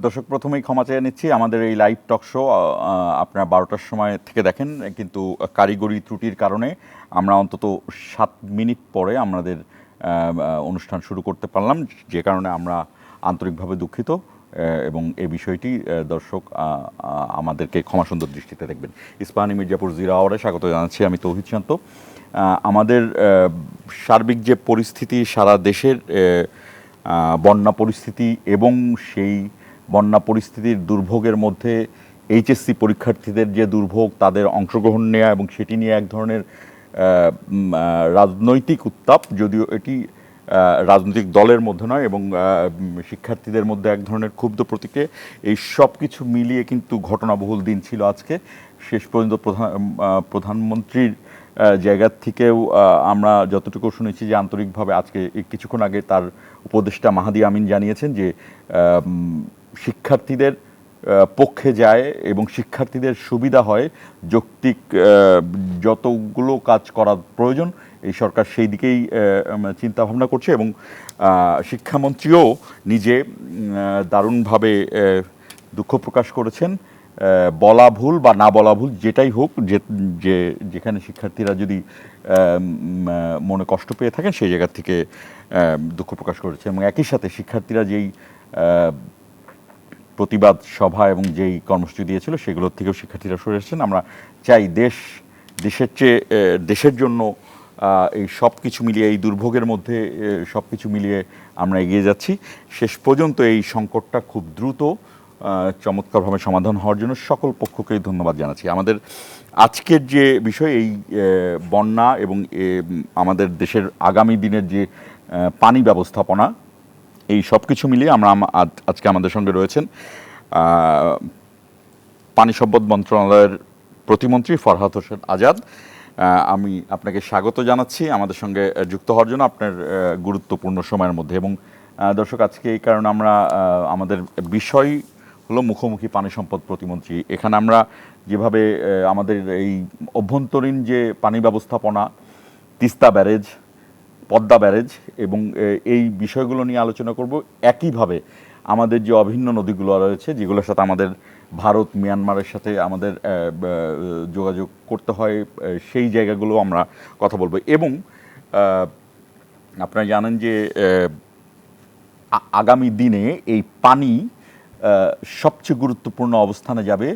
দর্শক প্রথমেই ক্ষমা চেয়ে নিচ্ছি, আমাদের এই লাইভ টক শো আপনারা 12টার সময় থেকে দেখেন, কিন্তু কারিগরি ত্রুটির কারণে আমরা অন্তত 7 মিনিট পরে আমাদের অনুষ্ঠান শুরু করতে পারলাম, যে কারণে আমরা আন্তরিকভাবে দুঃখিত এবং এই বিষয়টি দর্শক আমাদেরকে ক্ষমাসুন্দর দৃষ্টিতে দেখবেন। ইস্পাহানি মির্জাপুর জিরা আওয়ারে স্বাগত জানাচ্ছি, আমি তৌহিদ শান্ত। আমাদের সার্বিক যে পরিস্থিতি, সারা দেশের বন্যা পরিস্থিতি এবং সেই বন্যা পরিস্থিতির দুর্ভোগের মধ্যে এইচএসসি পরীক্ষার্থীদের যে দুর্ভোগ, তাদের অংশগ্রহণ নেওয়া এবং সেটি নিয়ে এক ধরনের রাজনৈতিক উত্তাপ, যদিও এটি রাজনৈতিক দলের মধ্যে নয়, এবং শিক্ষার্থীদের মধ্যে এক ধরনের ক্ষুব্ধ প্রতিক্রিয়া, এই সব কিছু মিলিয়ে কিন্তু ঘটনাবহুল দিন ছিল আজকে। শেষ পর্যন্ত প্রধানমন্ত্রীর জায়গা থেকেও আমরা যতটুকু শুনেছি যে আন্তরিকভাবে আজকে কিছুক্ষণ আগে তার উপদেষ্টা মাহাদি আমিন জানিয়েছেন যে শিক্ষার্থীদের পক্ষে যায় এবং শিক্ষার্থীদের সুবিধা হয় যৌক্তিক যতগুলো কাজ করা প্রয়োজন, এই সরকার সেই দিকেই চিন্তাভাবনা করছে। এবং শিক্ষামন্ত্রীও নিজে দারুণভাবে দুঃখ প্রকাশ করেছেন। বলা ভুল বা না বলা ভুল যেটাই হোক, যেখানে শিক্ষার্থীরা যদি মনে কষ্ট পেয়ে থাকেন সেই জায়গা থেকে দুঃখ প্রকাশ করেছে। এবং একই সাথে শিক্ষার্থীরা যেই প্রতিবাদ সভা এবং যেই কর্মসূচি দিয়েছিল সেগুলোর থেকেও শিক্ষার্থীরা সরে এসেছেন। আমরা চাই দেশের চেয়ে দেশের জন্য এই সব কিছু মিলিয়ে, এই দুর্ভোগের মধ্যে সব কিছু মিলিয়ে আমরা এগিয়ে যাচ্ছি। শেষ পর্যন্ত এই সংকটটা খুব দ্রুত চমৎকারভাবে সমাধান হওয়ার জন্য সকল পক্ষকেই ধন্যবাদ জানাচ্ছি। আমাদের আজকের যে বিষয়, এই বন্যা এবং আমাদের দেশের আগামী দিনের যে পানি ব্যবস্থাপনা, এই সব কিছু মিলিয়ে আমরা আজকে আমাদের সঙ্গে রয়েছেন পানি সম্পদ মন্ত্রণালয়ের প্রতিমন্ত্রী ফরহাদ হোসেন আজাদ। আমি আপনাকে স্বাগত জানাচ্ছি আমাদের সঙ্গে যুক্ত হওয়ার জন্য আপনার গুরুত্বপূর্ণ সময়ের মধ্যে। এবং দর্শক, আজকে এই কারণে আমরা আমাদের বিষয় হলো মুখোমুখি পানি সম্পদ প্রতিমন্ত্রী। এখানে আমরা যেভাবে আমাদের এই অভ্যন্তরীণ যে পানি ব্যবস্থাপনা, তিস্তা ব্যারেজ, পদ্মা ব্যারেজ এবং এই বিষয়গুলো নিয়ে আলোচনা করব, একইভাবে আমাদের যে অভিন্ন নদীগুলো রয়েছে যেগুলোর সাথে আমাদের ভারত, মিয়ানমারের সাথে আমাদের যোগাযোগ করতে হয়, সেই জায়গাগুলো আমরা কথা বলবো। এবং আপনারা জানেন যে আগামী দিনে এই পানি সবচেয়ে গুরুত্বপূর্ণ অবস্থানে যাবে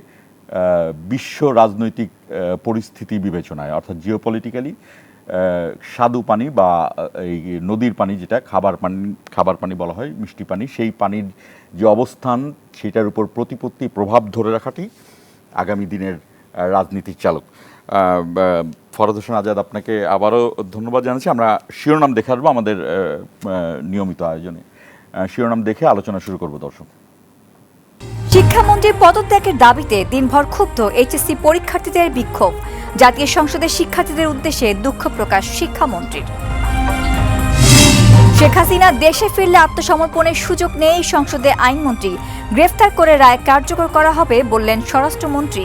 বিশ্ব রাজনৈতিক পরিস্থিতি বিবেচনায়, অর্থাৎ জিওপলিটিক্যালি স্বাদু পানি বা এই নদীর পানি, যেটা খাবার পানি বলা হয়, মিষ্টি পানি, সেই পানির যে অবস্থান সেটার উপর প্রতিপত্তি প্রভাব ধরে রাখাটি আগামী দিনের রাজনীতির চালক। ফরহাদ হোসেন আজাদ, আপনাকে আবারও ধন্যবাদ জানাচ্ছি। আমরা শিরোনাম দেখে আসবো আমাদের নিয়মিত আয়োজনে। শিরোনাম দেখে আলোচনা শুরু করব দর্শক। শিক্ষামন্ত্রীর পদত্যাগের দাবিতে দিনভর ক্ষুব্ধ এইচএসসি পরীক্ষার্থীদের বিক্ষোভ। জাতীয় সংসদের শিক্ষার্থীদের উদ্দেশ্যে দুঃখ প্রকাশ শিক্ষামন্ত্রীর। শেখ হাসিনা দেশে ফিরলে আত্মসমর্পণের সুযোগ নেই সংসদে আইনমন্ত্রী। গ্রেফতার করে রায় কার্যকর করা হবে বললেন স্বরাষ্ট্রমন্ত্রী।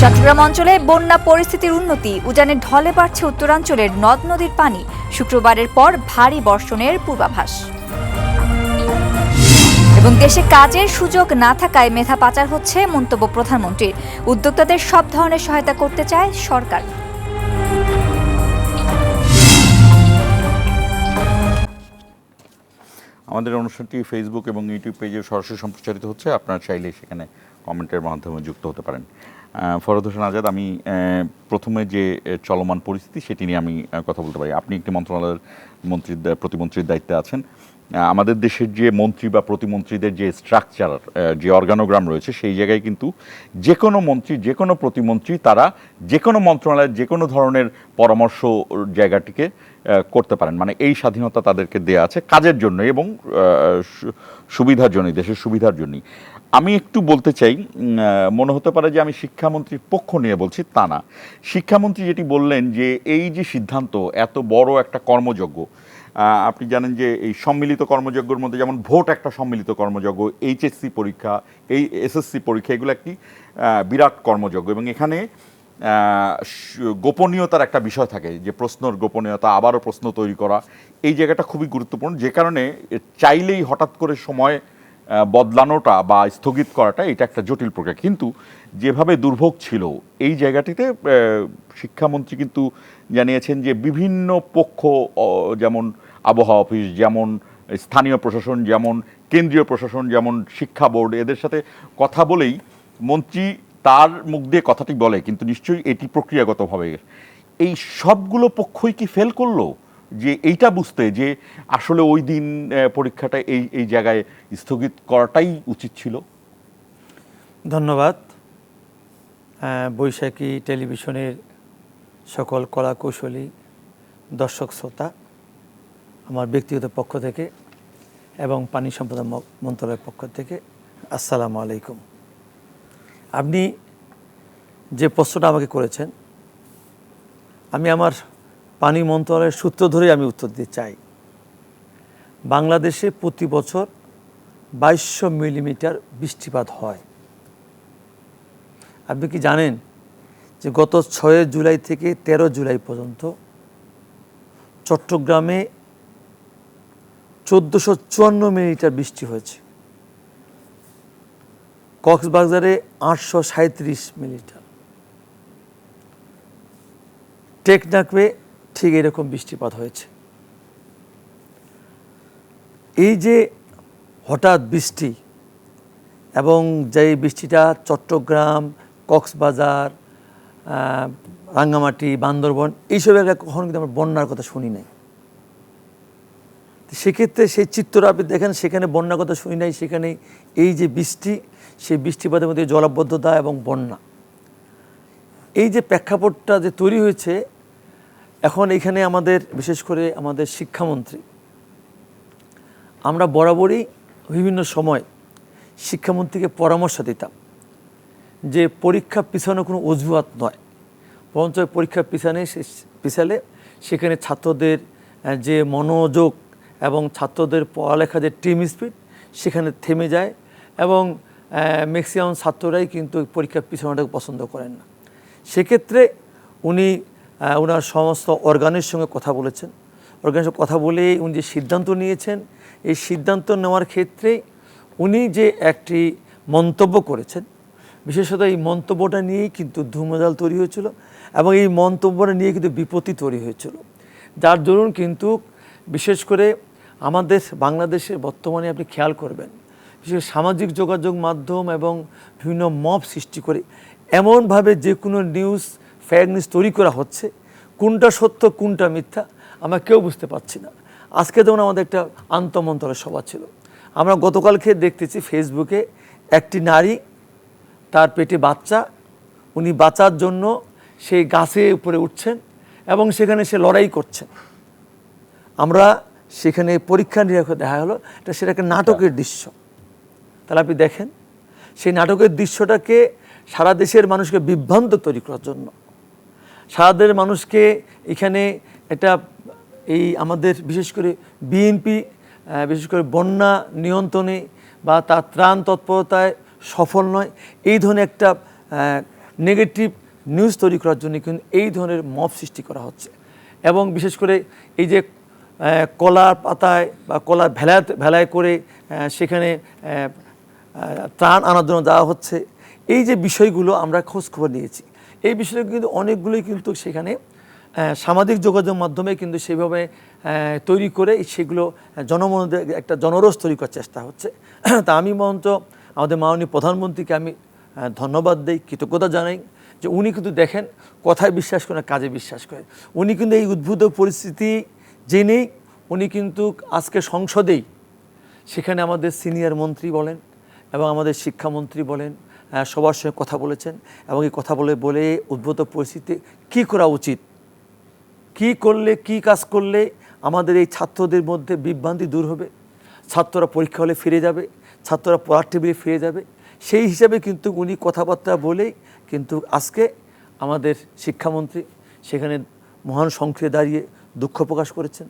চট্টগ্রাম অঞ্চলে বন্যা পরিস্থিতির উন্নতি, উজানের ঢলে বাড়ছে উত্তরাঞ্চলের নদ নদীর পানি। শুক্রবারের পর ভারী বর্ষণের পূর্বাভাস। এবং দেশে কাজের সুযোগ না থাকায় মেধা পাচার হচ্ছে মন্তব্য প্রধানমন্ত্রীর। উদ্যোক্তাদের সব ধরনের সহায়তা করতে চায় সরকার। আমাদের অনুষ্ঠানটি ফেসবুক এবং ইউটিউব পেজে সরাসরি সম্প্রচারিত হচ্ছে, আপনারা চাইলে সেখানে কমেন্টের মাধ্যমে যুক্ত হতে পারেন। ফরহাদ হোসেন আজাদ, আমি প্রথমে যে চলমান পরিস্থিতি সেটি নিয়ে আমি কথা বলতে পারি। আপনি একটি মন্ত্রণালয়ের প্রতিমন্ত্রীর দায়িত্বে আছেন। আমাদের দেশের যে মন্ত্রী বা প্রতিমন্ত্রীদের যে স্ট্রাকচার, যে অর্গানোগ্রাম রয়েছে, সেই জায়গায় কিন্তু যে কোনো মন্ত্রী, যে কোনো প্রতিমন্ত্রী, তারা যে কোনো মন্ত্রণালয়ের যে কোনো ধরনের পরামর্শ জায়গাটিকে করতে পারেন। মানে এই স্বাধীনতা তাদেরকে দেয়া আছে কাজের জন্য এবং সুবিধার জন্যই, দেশের সুবিধার জন্যই। আমি একটু বলতে চাই, মনে হতে পারে যে আমি শিক্ষামন্ত্রীর পক্ষ নিয়ে বলছি, তা না। শিক্ষামন্ত্রী যেটি বললেন যে এই যে সিদ্ধান্ত, এত বড় একটা কর্মযজ্ঞ, আপনি জানেন যে এই সম্মিলিত কর্মযজ্ঞের মধ্যে যেমন ভোট একটা সম্মিলিত কর্মযজ্ঞ, এইচএসসি পরীক্ষা, এই এসএসসি পরীক্ষা, এগুলো একটি বিরাট কর্মযজ্ঞ। এবং এখানে গোপনীয়তার একটা বিষয় থাকে, যে প্রশ্নর গোপনীয়তা, আবারও প্রশ্ন তৈরি করা, এই জায়গাটা খুবই গুরুত্বপূর্ণ, যে কারণে চাইলেই হঠাৎ করে সময় বদলানোটা বা স্থগিত করাটা এটা একটা জটিল প্রক্রিয়া। কিন্তু যেভাবে দুর্ভোগ ছিল এই জায়গাটিতে শিক্ষামন্ত্রী কিন্তু জানিয়েছেন যে বিভিন্ন পক্ষ, যেমন আবহাওয়া অফিস, যেমন স্থানীয় প্রশাসন, যেমন কেন্দ্রীয় প্রশাসন, যেমন শিক্ষা বোর্ড, এদের সাথে কথা বলেই মন্ত্রী তার মুখ দিয়ে কথাটি বলে, কিন্তু নিশ্চয়ই এটি প্রক্রিয়াগতভাবে এই সবগুলো পক্ষই কি ফেল করলো যে এইটা বুঝতে যে আসলে ওই দিন পরীক্ষাটা এই জায়গায় স্থগিত করাটাই উচিত ছিল? ধন্যবাদ। বৈশাখী টেলিভিশনের সকল কলাকৌশলী, দর্শক শ্রোতা, আমার ব্যক্তিগত পক্ষ থেকে এবং পানি সম্পদ মন্ত্রণালয়ের পক্ষ থেকে আসসালামু আলাইকুম। আপনি যে প্রশ্নটা আমাকে করেছেন, আমি আমার পানি মন্ত্রণালয়ের সূত্র ধরেই আমি উত্তর দিতে চাই। বাংলাদেশে প্রতি বছর 2200 মিলিমিটার বৃষ্টিপাত হয়। আপনি কি জানেন যে গত 6 জুলাই থেকে 13 জুলাই পর্যন্ত চট্টগ্রামে 1454 মিলিমিটার বৃষ্টি হয়েছে, কক্সবাজারে 837 মিলিমিটার, টেকনাফে ঠিক এরকম বৃষ্টিপাত হয়েছে। এই যে হঠাৎ বৃষ্টি, এবং যেই বৃষ্টিটা চট্টগ্রাম, কক্সবাজার, রাঙ্গামাটি, বান্দরবন এইসব এলাকায় কখনো কিন্তু আমরা বন্যার কথা শুনি নাই। সেক্ষেত্রে সেই চিত্র আপনি দেখেন, সেখানে বন্যার কথা শুনি নাই, সেখানে এই যে বৃষ্টি, সেই বৃষ্টিপাতের মধ্যে জলাবদ্ধতা এবং বন্যা, এই যে প্রেক্ষাপটটা যে তৈরি হয়েছে, এখন এখানে আমাদের বিশেষ করে আমাদের শিক্ষামন্ত্রী, আমরা বরাবরই বিভিন্ন সময় শিক্ষামন্ত্রীকে পরামর্শ দিতাম যে পরীক্ষা পিছানো কোনো অজুহাত নয়, বরঞ্চ পরীক্ষা পিছালে সেখানে ছাত্রদের যে মনোযোগ এবং ছাত্রদের পড়ালেখা যে টিম স্পিড সেখানে থেমে যায়, এবং ম্যাক্সিমাম ছাত্ররাই কিন্তু পরীক্ষা পিছানোটাকে পছন্দ করেন না। সেক্ষেত্রে উনি ওনার সমস্ত অর্গানের সঙ্গে কথা বলেছেন, অর্গানের সঙ্গে কথা বলে উনি যে সিদ্ধান্ত নিয়েছেন, এই সিদ্ধান্ত নেওয়ার ক্ষেত্রে উনি যে একটি মন্তব্য করেছেন, বিশেষত এই মন্তব্যটা নিয়েই কিন্তু ধুমজাল তৈরি হয়েছিল, এবং এই মন্তব্যটা নিয়ে কিন্তু বিপত্তি তৈরি হয়েছিল, যার দরুন কিন্তু বিশেষ করে আমাদের বাংলাদেশে বর্তমানে আপনি খেয়াল করবেন, বিশেষ করে সামাজিক যোগাযোগ মাধ্যম এবং বিভিন্ন মব সৃষ্টি করে এমনভাবে যে কোনো নিউজ, ফেক নিউজ তৈরি করা হচ্ছে, কোনটা সত্য কোনটা মিথ্যা আমরা কেউ বুঝতে পারছি না। আজকে যেমন আমাদের একটা আন্তঃমন্ত্রণালয় সভা ছিল, আমরা গতকালকে দেখতেছি ফেসবুকে একটি নারী, তার পেটে বাচ্চা, উনি বাঁচার জন্য সেই গাছে উপরে উঠছেন এবং সেখানে সে লড়াই করছেন। আমরা সেখানে পরীক্ষা নিরীক্ষা দেখা হলো, সেটা একটা নাটকের দৃশ্য। তাহলে আপনি দেখেন, সেই নাটকের দৃশ্যটাকে সারা দেশের মানুষকে বিভ্রান্ত তৈরি করার জন্য, সারা দেশের মানুষকে এখানে এটা এই আমাদের বিশেষ করে বিএনপি বিশেষ করে বন্যা নিয়ন্ত্রণে বা তার ত্রাণ তৎপরতায় সফল নয়, এই ধরনের একটা নেগেটিভ নিউজ তৈরি করার জন্য কিন্তু এই ধরনের মব সৃষ্টি করা হচ্ছে। এবং বিশেষ করে এই যে কলার পাতায় বা কলার ভেলায় করে সেখানে ত্রাণ আনার জন্য দেওয়া হচ্ছে, এই যে বিষয়গুলো আমরা খোঁজখবর নিয়েছি, এই বিষয়গুলো কিন্তু অনেকগুলোই কিন্তু সেখানে সামাজিক যোগাযোগ মাধ্যমে কিন্তু সেইভাবে তৈরি করে সেগুলো জনমনে একটা জনরোষ তৈরি করার চেষ্টা হচ্ছে। তা আমি মঞ্চ আমাদের মাননীয় প্রধানমন্ত্রীকে আমি ধন্যবাদ দিই, কৃতজ্ঞতা জানাই যে উনি কিন্তু দেখেন কথায় বিশ্বাস করেন, কাজে বিশ্বাস করেন। উনি কিন্তু এই উদ্ভূত পরিস্থিতি জেনেই উনি কিন্তু আজকে সংসদেই সেখানে আমাদের সিনিয়র মন্ত্রী বলেন এবং আমাদের শিক্ষামন্ত্রী বলেন সবার সঙ্গে কথা বলেছেন, এবং এই কথা বলে উদ্ভূত পরিস্থিতি কী করা উচিত, কী করলে কী কাজ করলে আমাদের এই ছাত্রদের মধ্যে বিভ্রান্তি দূর হবে, ছাত্ররা পরীক্ষা হলে ফিরে যাবে, ছাত্ররা পড়ার টেবিলে ফিরে যাবে, সেই হিসাবে কিন্তু উনি কথাবার্তা বলেই কিন্তু আজকে আমাদের শিক্ষামন্ত্রী সেখানে মহান সংখ্যে দাঁড়িয়ে দুঃখ প্রকাশ করেছেন।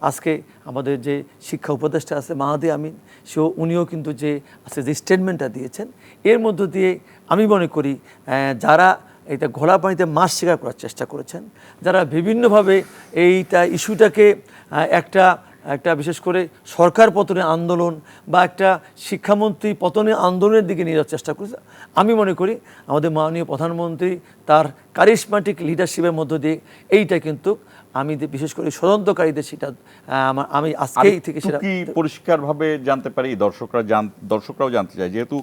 আজকে আমাদের যে শিক্ষা উপদেষ্টা আছে মাহাদি আমিন, উনিও কিন্তু যে আজকে যে স্টেটমেন্টটা দিয়েছেন, এর মধ্য দিয়ে আমি মনে করি যারা এইটা ঘোলা পানিতে মাছ শিকার করার চেষ্টা করেছেন, যারা বিভিন্নভাবে এইটা ইস্যুটাকে একটা একটা বিশেষ করে সরকার পতনের আন্দোলন বা একটা শিক্ষামন্ত্রী পতনের আন্দোলনের দিকে নিয়ে যাওয়ার চেষ্টা করেছে। আমি মনে করি আমাদের মাননীয় প্রধানমন্ত্রী তার কারিশমাটিক লিডারশিপের মধ্য দিয়ে এইটা কিন্তু আমি বিশেষ করে ষড়যন্ত্রকারীদের সেটা আমি আজকেই থেকে সেটা কি পরিষ্কারভাবে জানতে পারি, দর্শকরাও জানতে চায়, যেহেতু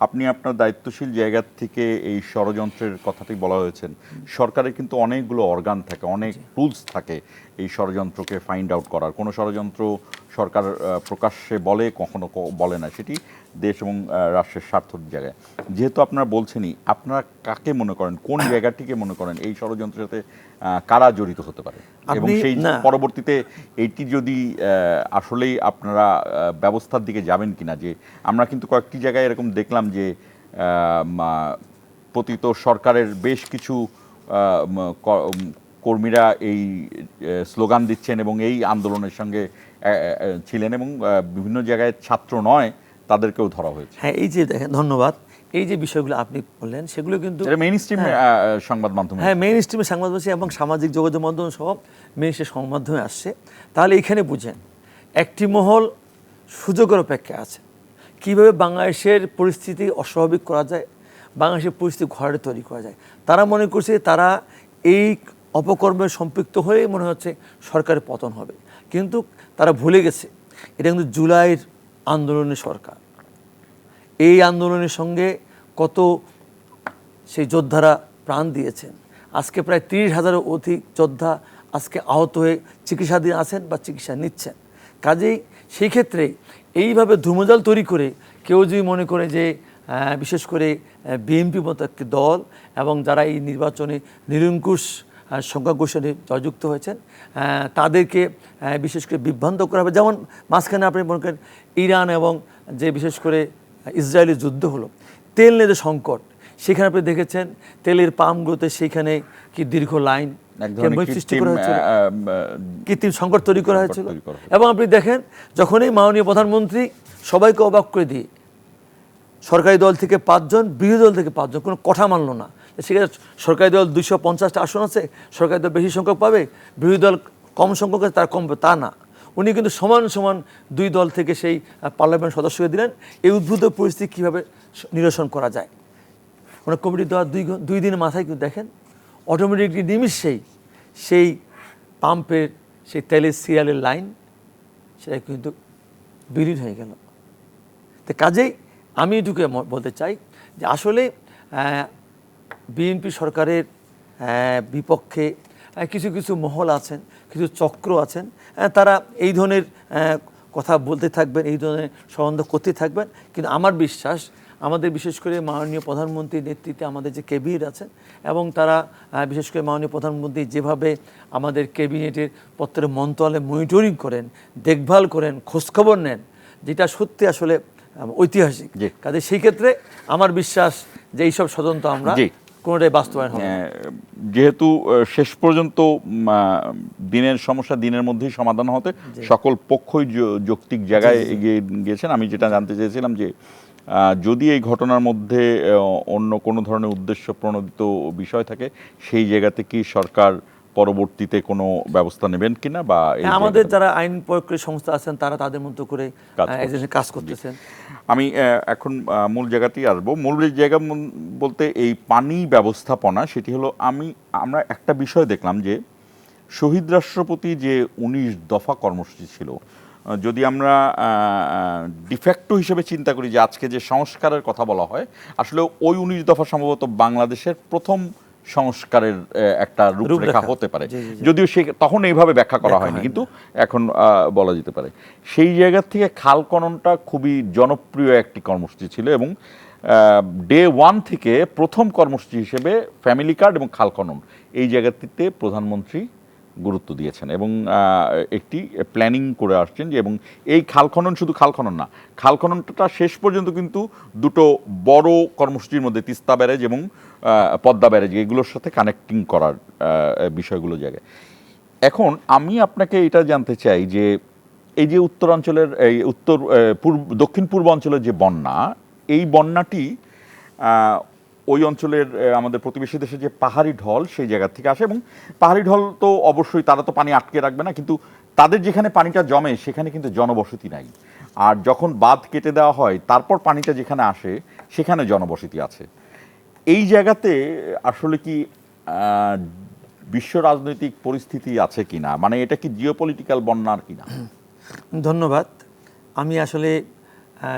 আপনি আপনার দায়িত্বশীল জায়গা থেকে এই ষড়যন্ত্রের কথাটি বলা হয়েছেন, সরকারের কিন্তু অনেকগুলো অর্গান থাকে, অনেক টুলস থাকে এই ষড়যন্ত্রকে ফাইন্ড আউট করার। কোনো ষড়যন্ত্র সরকার প্রকাশ্যে বলে, কখনো বলে না, সেটি দেশ এবং রাষ্ট্রের স্বার্থের জায়গায়। যেহেতু আপনারা বলছেনই, আপনারা কাকে মনে করেন, কোন জায়গাটিকে মনে করেন এই ষড়যন্ত্রের সাথে কারা জড়িত হতে পারে, এবং সেই পরবর্তীতে এইটি যদি আসলেই আপনারা ব্যবস্থার দিকে যাবেন কিনা? যে আমরা কিন্তু কয়েকটি জায়গায় এরকম দেখলাম যে পতিত সরকারের বেশ কিছু কর্মীরা এই স্লোগান দিচ্ছেন এবং এই আন্দোলনের সঙ্গে ছিলেন, এবং বিভিন্ন জায়গায় ছাত্র নয় তাদেরকেও ধরা হয়েছে। হ্যাঁ, এই যে দেখেন, ধন্যবাদ। এই যে বিষয়গুলো আপনি বললেন সেগুলো কিন্তু মেইন স্ট্রিম সংবাদ মাধ্যমে, হ্যাঁ, মেইন স্ট্রিমের সংবাদ মাধ্যম এবং সামাজিক যোগাযোগ মাধ্যম সহ মেইন স্ট্রিম সংবাদ মাধ্যমে আসছে। তাহলে এখানে বুঝেন একটি মহল সুযোগের অপেক্ষায় আছে কীভাবে বাংলাদেশের পরিস্থিতি অস্বাভাবিক করা যায়, বাংলাদেশের পরিস্থিতি ঘরে তৈরি করা যায়। তারা মনে করছে তারা এই অপকর্মে সম্পৃক্ত হয়ে মনে হচ্ছে সরকারের পতন হবে, কিন্তু তারা ভুলে গেছে এটা কিন্তু জুলাইয়ের আন্দোলনের সরকার। এই আন্দোলনের সঙ্গে কত সেই যোদ্ধারা প্রাণ দিয়েছেন। আজকে প্রায় 30,000-এর অধিক যোদ্ধা আজকে আহত হয়ে চিকিৎসাধীন আছেন বা চিকিৎসা নিচ্ছেন। কাজেই সেই ক্ষেত্রে এইভাবে ধূমজাল তৈরি করে কেউ যদি মনে করে যে বিশেষ করে বিএনপি মতো একটি দল এবং যারা এই নির্বাচনে নিরঙ্কুশ সংখ্যাগরিষ্ঠে জয়যুক্ত হয়েছেন তাদেরকে বিশেষ করে বিভ্রান্ত করা হবে। যেমন মাঝখানে আপনি মনে করেন ইরান এবং যে বিশেষ করে ইসরায়েলি যুদ্ধ হলো, তেল নিয়ে যে সংকট, সেখানে আপনি দেখেছেন তেলের পাম্পগুলোতে সেইখানে কি দীর্ঘ লাইন সৃষ্টি করা হয়েছিল, কৃত্রিম সংকট তৈরি করা হয়েছিল। এবং আপনি দেখেন যখনই মাননীয় প্রধানমন্ত্রী সবাইকে অবাক করে দিয়ে সরকারি দল থেকে 5 জন, বিরোধী দল থেকে 5 জন কোনো কথা মানল না, সেখানে সরকারি দল 250টা আসন আছে, সরকারি দল বেশি সংখ্যক পাবে, বিরোধী দল কম সংখ্যক আছে, তার কমবে, তা না। উনি কিন্তু সমান সমান 2 দল থেকে সেই পার্লামেন্ট সদস্যকে দিলেন। এই উদ্ভূত পরিস্থিতি কীভাবে নিরসন করা যায়, ওনার কমিটি দেওয়া 2 দিনের মাথায় কিন্তু দেখেন অটোমেটিকলি নিমিষেই সেই পাম্পের সেই তেলের সিরিয়ালের লাইন সেটা কিন্তু বিলীন হয়ে গেল। তো কাজেই আমি এটুকু বলতে চাই যে আসলে বিএনপি সরকারের বিপক্ষে কিছু কিছু মহল আছেন, কিছু চক্র আছেন, তারা এই ধরনের কথা বলতে থাকবেন, এই ধরনের ষড়যন্ত্র করতে থাকবেন। কিন্তু আমার বিশ্বাস আমাদের বিশেষ করে মাননীয় প্রধানমন্ত্রীর নেতৃত্বে আমাদের যে ক্যাবিনেট আছেন এবং তারা বিশেষ করে মাননীয় প্রধানমন্ত্রী যেভাবে আমাদের ক্যাবিনেটের প্রত্যেক মন্ত্রণালয়ে মনিটরিং করেন, দেখভাল করেন, খোঁজখবর নেন, যেটা সত্যি আসলে ঐতিহাসিক। কাজে সেই ক্ষেত্রে আমার বিশ্বাস যে এইসব ষড়যন্ত্র আমরা কোনোটাই বাস্তবায়ন হবে। যেহেতু শেষ পর্যন্ত দিনের সমস্যা দিনের মধ্যেই সমাধান হতে সকল পক্ষই যৌক্তিক জায়গায় এগিয়ে গিয়েছেন, আমি যেটা জানতে চেয়েছিলাম যে যদি এই ঘটনার মধ্যে অন্য কোনো ধরনের উদ্দেশ্য প্রণোদিত বিষয় থাকে, সেই জায়গাতে কি সরকার পরবর্তীতে কোনো ব্যবস্থা নেবেন কিনা, বা আমাদের যারা আইন প্রয়োগকারী সংস্থা আছেন তারা তাদের মতো করে কাজ করতেছেন। আমি এখন মূল জায়গাতেই আসবো। মূল জায়গা বলতে এই পানি ব্যবস্থাপনা, সেটি হলো আমরা একটা বিষয় দেখলাম যে শহীদ রাষ্ট্রপতি যে 19 দফা কর্মসূচি ছিল, যদি আমরা ডিফ্যাক্টো হিসেবে চিন্তা করি যে আজকে যে সংস্কারের কথা বলা হয়, আসলে ওই 19 দফা সম্ভবত বাংলাদেশের প্রথম সংস্কারের একটা রূপরেখা হতে পারে, যদিও সে তখন এইভাবে ব্যাখ্যা করা হয়নি, কিন্তু এখন বলা যেতে পারে। সেই জায়গা থেকে খাল খননটা খুবই জনপ্রিয় একটি কর্মসূচি ছিল, এবং ডে 1 থেকে প্রথম কর্মসূচি হিসেবে ফ্যামিলি কার্ড এবং খাল খনন এই জায়গাটিতে প্রধানমন্ত্রী গুরুত্ব দিয়েছেন এবং একটি প্ল্যানিং করে আসছেন যে, এবং এই খাল খনন শুধু খাল খনন না, খাল খননটা শেষ পর্যন্ত কিন্তু দুটো বড় কর্মসূচির মধ্যে তিস্তা ব্যারেজ এবং পদ্মা ব্যারেজ এগুলোর সাথে কানেক্টিং করার বিষয়গুলো জায়গায়। এখন আমি আপনাকে এটা জানতে চাই যে এই যে উত্তরাঞ্চলের এই দক্ষিণ পূর্ব অঞ্চলের যে বন্যা, এই বন্যাটি ওই অঞ্চলের আমাদের প্রতিবেশী দেশের যে পাহাড়ি ঢল সেই জায়গা থেকে আসে, এবং পাহাড়ি ঢল তো অবশ্যই তারা তো পানি আটকে রাখবে না, কিন্তু তাদের যেখানে পানিটা জমে সেখানে কিন্তু জনবসতি নাই। আর যখন বাঁধ কেটে দেওয়া হয় তারপর পানিটা যেখানে আসে সেখানে জনবসতি আছে। এই জায়গাতে আসলে কি বিশ্ব রাজনৈতিক পরিস্থিতি আছে কিনা, মানে এটা কি জিওপলিটিক্যাল বন্যার কিনা? ধন্যবাদ। আমি আসলে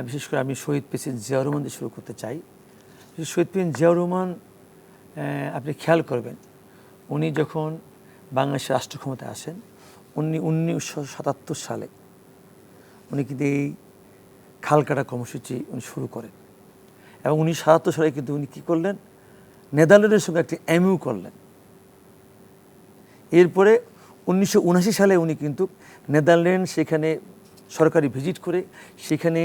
বিশেষ করে আমি শহীদ প্রেসিডেন্ট জিয়াউর রহমান দিয়ে শুরু করতে চাই। শহীদ প্রেসিডেন্ট জিয়াউর রহমান, আপনি খেয়াল করবেন, উনি যখন বাংলাদেশের রাষ্ট্র ক্ষমতায় আসেন, উনি 1977 সালে উনি কিন্তু এই খাল কাটা কর্মসূচি উনি শুরু করেন, এবং 1977 সালে কিন্তু উনি কী করলেন, নেদারল্যান্ডের সঙ্গে একটি এমইউ করলেন। এরপরে 1979 সালে উনি কিন্তু নেদারল্যান্ড সেখানে সরকারি ভিজিট করে সেখানে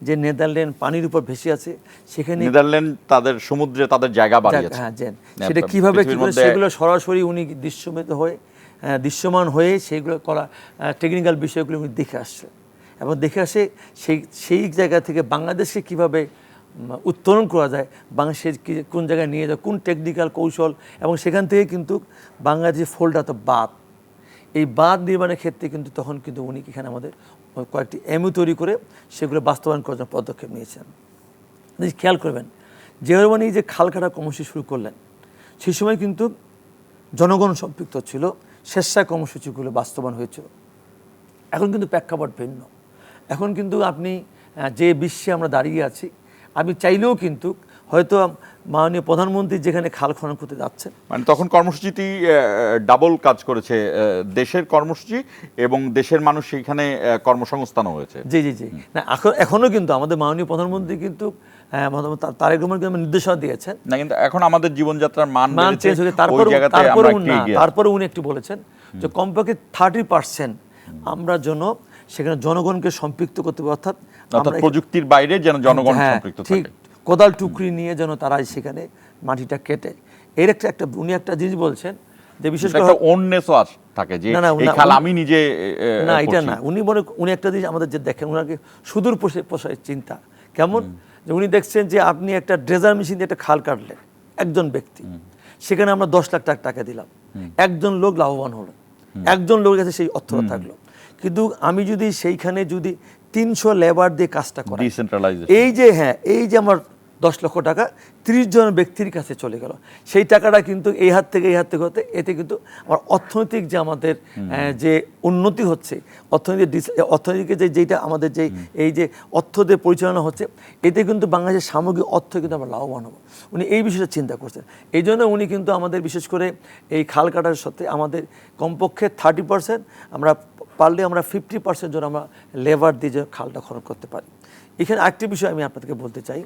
যে নেদারল্যান্ড পানির উপর ভেসে আছে সেখানে নেদারল্যান্ড তাদের সমুদ্রে তাদের জায়গা বাড়িয়েছে। হ্যাঁ, সেটা কীভাবে কী করে সেগুলো সরাসরি উনি দৃশ্যমান হয়ে সেইগুলো করা টেকনিক্যাল বিষয়গুলো উনি দেখে আসছে, এবং দেখে আসে সেই জায়গা থেকে বাংলাদেশকে কীভাবে উত্তরণ করা যায়, বাংলাদেশের কোন জায়গায় নিয়ে যায়, কোন টেকনিক্যাল কৌশল, এবং সেখান থেকে কিন্তু বাংলাদেশের ফোল্ডাত বাঁধ, এই বাঁধ নির্মাণের ক্ষেত্রে কিন্তু তখন কিন্তু উনি এখানে আমাদের কয়েকটি এমইউ তৈরি করে সেগুলো বাস্তবায়ন করার জন্য পদক্ষেপ নিয়েছেন। খেয়াল করবেন, জিয়াউর রহমান এই যে খাল কাটা কর্মসূচি শুরু করলেন, সেই সময় কিন্তু জনগণ সম্পৃক্ত ছিল, স্বেচ্ছায় কর্মসূচিগুলো বাস্তবায়ন হয়েছিল। এখন কিন্তু প্রেক্ষাপট ভিন্ন। এখন কিন্তু আপনি যে বিশ্বে আমরা দাঁড়িয়ে আছি, আপনি চাইলেও কিন্তু হয়তো মাননীয় প্রধানমন্ত্রী যেখানে খাল খনন করতে যাচ্ছেন, মানে তখন কর্মসূচিটি ডাবল কাজ করেছে, দেশের কর্মসূচি এবং দেশের মানুষ সেইখানে কর্মসংস্থানও হয়েছে। জি জি জি না, এখনও কিন্তু আমাদের মাননীয় প্রধানমন্ত্রী কিন্তু তারেক রহমান কিন্তু নির্দেশনা দিয়েছেন না, কিন্তু এখন আমাদের জীবনযাত্রার মান চেঞ্জ হয়েছে। তারপরে উনি একটু বলেছেন যে কমপক্ষে 30% আমরা যেন সেখানে জনগণকে সম্পৃক্ত করতে পারি, অর্থাৎ প্রযুক্তির বাইরে যেন জনগণ সম্পৃক্ত থাকে, কোদাল টুকরি নিয়ে যেন তারা সেখানে মাটিটা কেটে। এর একটা উনি একটা জিনিস বলছেন যে বিশেষ করে একটা অন্যেসও থাকে যে এই খাল আমি নিজে, না এটা না, উনি একটা জিনিস আমাদের যে দেখেন, ওনাকে সুদূর প্রসারী চিন্তা কেমন, যে উনি দেখছেন যে আপনি একটা ড্রেজার মেশিন দিয়ে একটা খাল কাটলেন একজন ব্যক্তি, সেখানে আমরা 10 লাখ টাকা দিলাম, একজন লোক লাভবান হলো, একজন লোকের কাছে সেই অর্থটা থাকলো। কিন্তু আমি যদি সেইখানে যদি 300 লেবার দিয়ে কাজটা করি, এই যে আমার 10 লক্ষ টাকা 30 জন ব্যক্তির কাছে চলে গেল, সেই টাকাটা কিন্তু এই হাত থেকে হতে, এতে কিন্তু আমার অর্থনৈতিক যে আমাদের যে উন্নতি হচ্ছে, অর্থনীতিকে যেটা আমাদের যে এই যে অর্থ দিয়ে পরিচালনা হচ্ছে, এতে কিন্তু বাংলাদেশের সামগ্রিক অর্থ কিন্তু আমরা লাভবান হবো। উনি এই বিষয়টা চিন্তা করছেন। এই জন্য উনি কিন্তু আমাদের বিশেষ করে এই খাল কাটার সাথে আমাদের কমপক্ষে 30%, আমরা পারলে আমরা 50% যেন আমরা লেবার দিয়ে যে খালটা খনন করতে পারি। এখানে আরেকটি বিষয় আমি আপনাদেরকে বলতে চাই,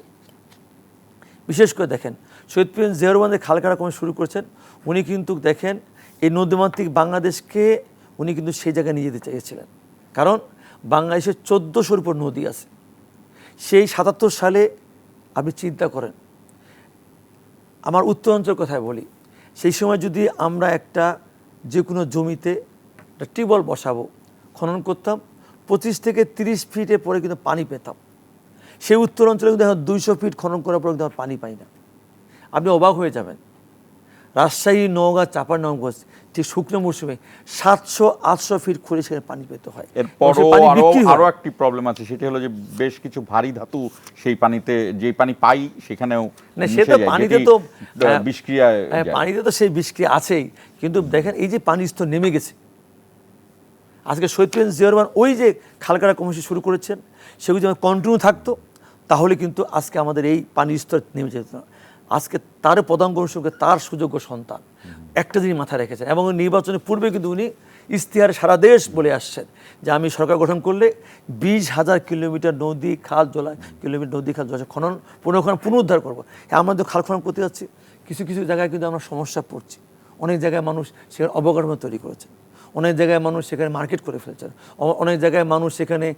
বিশেষ করে দেখেন শহীদ প্রেসিডেন্ট জিয়াউর রহমান খাল কাটা কর্ম শুরু করেছেন, উনি কিন্তু দেখেন এই নদীমাতৃক বাংলাদেশকে উনি কিন্তু সেই জায়গায় নিয়ে যেতে চেয়েছিলেন, কারণ বাংলাদেশের 1400-র উপর নদী আছে। সেই 77 সালে আপনি চিন্তা করেন, আমার উত্তরাঞ্চল কথায় বলি, সেই সময় যদি আমরা যে কোনো জমিতে একটা টিউবওয়েল বসাবো, খনন করতাম, 25 থেকে 30 ফিটে পরে কিন্তু পানি পেতাম। সেই উত্তরাঞ্চলে কিন্তু এখন 200 ফিট খনন করার পরে কিন্তু পানি পাই না। আপনি অবাক হয়ে যাবেন, রাজশাহী, নওগাঁ, চাঁপাইনবাবগঞ্জ ঠিক শুকনো মৌসুমে 700-800 ফিট খুঁড়ে সেখানে পানি পেতে হয়। আরও একটি প্রবলেম আছে, সেটা হলো যে বেশ কিছু ভারী ধাতু সেই পানিতে, যে পানি পাই সেখানেও পানিতে তো বিষক্রিয়া, পানিতে তো সেই বিষক্রিয়া আছেই। কিন্তু দেখেন এই যে পানির স্তর নেমে গেছে, আজকে শহীদ প্রেসিডেন্ট জিয়াউর রহমান ওই যে খাল কাটা কর্মসূচি শুরু করেছেন, সেগুলো যদি কন্টিনিউ থাকতো তাহলে কিন্তু আজকে আমাদের এই পানির স্তর নেমে যেত না। আজকে তার প্রধান কর্মসূচি তার সুযোগ্য সন্তান একটা জিনিস মাথায় রেখেছেন, এবং নির্বাচনের পূর্বে কিন্তু উনি ইশতেহারে সারা দেশ বলে আসছেন যে আমি সরকার গঠন করলে 20,000 কিলোমিটার নদী খাল জলাশয় খনন পুনরুদ্ধার করবো। আমরা তো খাল খনন করতে যাচ্ছি, কিছু কিছু জায়গায় কিন্তু আমরা সমস্যা পড়ছি। অনেক জায়গায় মানুষ সেখানে অবকাঠামো তৈরি করেছে, অনেক জায়গায় মানুষ সেখানে মার্কেট করে ফেলেছেন, অনেক জায়গায় মানুষ সেখানে